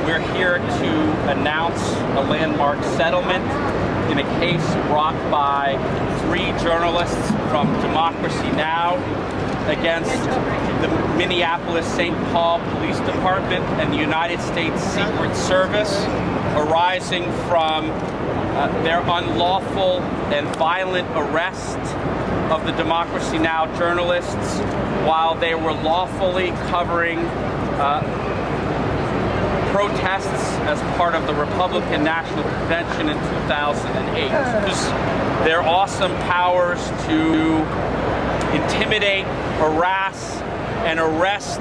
We're here to announce a landmark settlement in a case brought by 3 journalists from Democracy Now! Against the Minneapolis-St Paul Police Department and the United States Secret Service, arising from their unlawful and violent arrest of the Democracy Now! Journalists while they were lawfully covering protests as part of the Republican National Convention in 2008. Their awesome powers to intimidate, harass, and arrest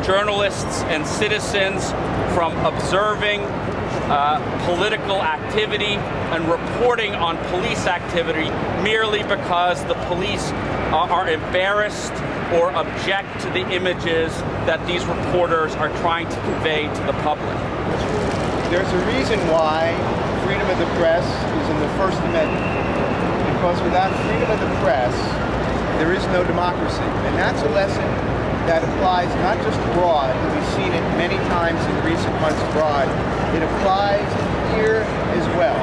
journalists and citizens from observing political activity and reporting on police activity merely because the police are embarrassed or object to the images that these reporters are trying to convey to the public. There's a reason why freedom of the press is in the First Amendment. Because without freedom of the press, there is no democracy. And that's a lesson that applies not just abroad, and we've seen it many times in recent months abroad, it applies here as well.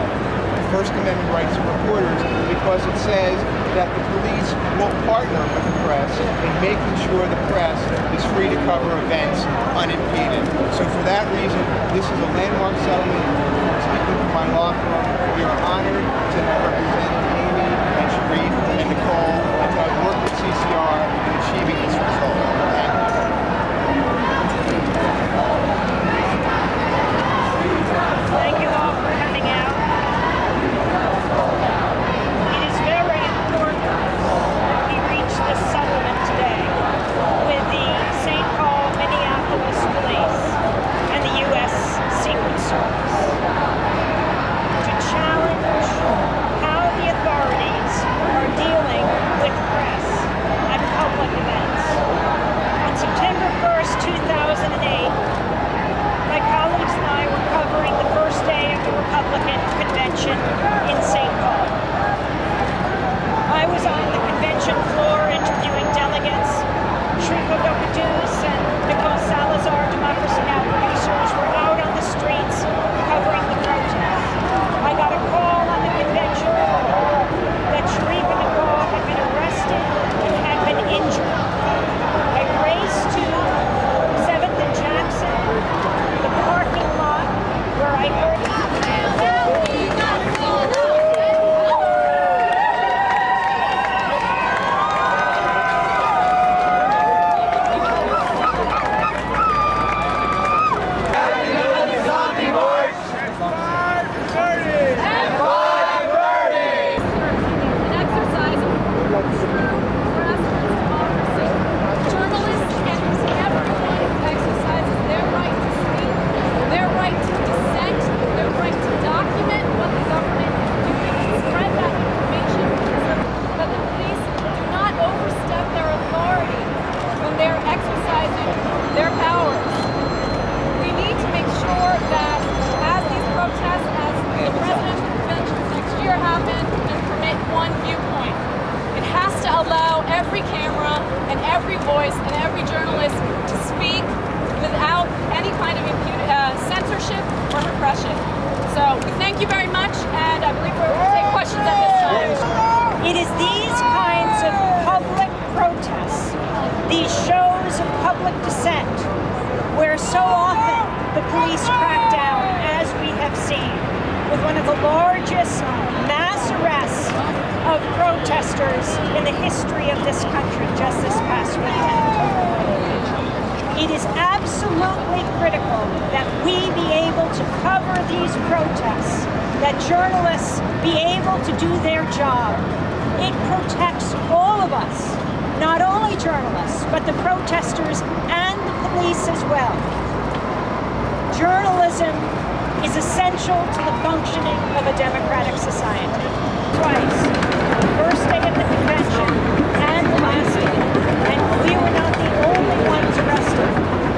The First Amendment rights of reporters, because it says that the police will partner with the press in making sure the press is free to cover events unimpeded. So for that reason, this is a landmark settlement. Speaking for my law firm, we are honored to have represented Amy and Sharif and Nicole and to have worked with CCR in achieving this result. Thank you all for coming out. It is very important that we reach this settlement today with the St. Paul, Minneapolis Police and the U.S. Secret Service to challenge how the authorities are dealing with press at public events. On September 1st, 2008, my colleagues and I were covering the first day of the Republican Convention in St. Paul. I was on the convention floor interviewing delegates. Sharif Abdel Kouddous and Nicole Salazar, Democracy Now! Producers, were out on the streets covering the protests. I got a call on the convention floor that Sharif and Nicole had been arrested and had been injured. I raced to 7th and Jackson, the parking lot where I heard censorship or repression. So we thank you very much, and I believe we'll take questions at this time. It is these kinds of public protests, these shows of public dissent, where so often the police crack down, as we have seen, with one of the largest mass arrests of protesters in the history of this country just this past weekend. It is absolutely critical that we be able to cover these protests, that journalists be able to do their job. It protects all of us, not only journalists, but the protesters and the police as well. Journalism is essential to the functioning of a democratic society. Twice, the first day of the convention and the last day, and we were not the only ones arrested.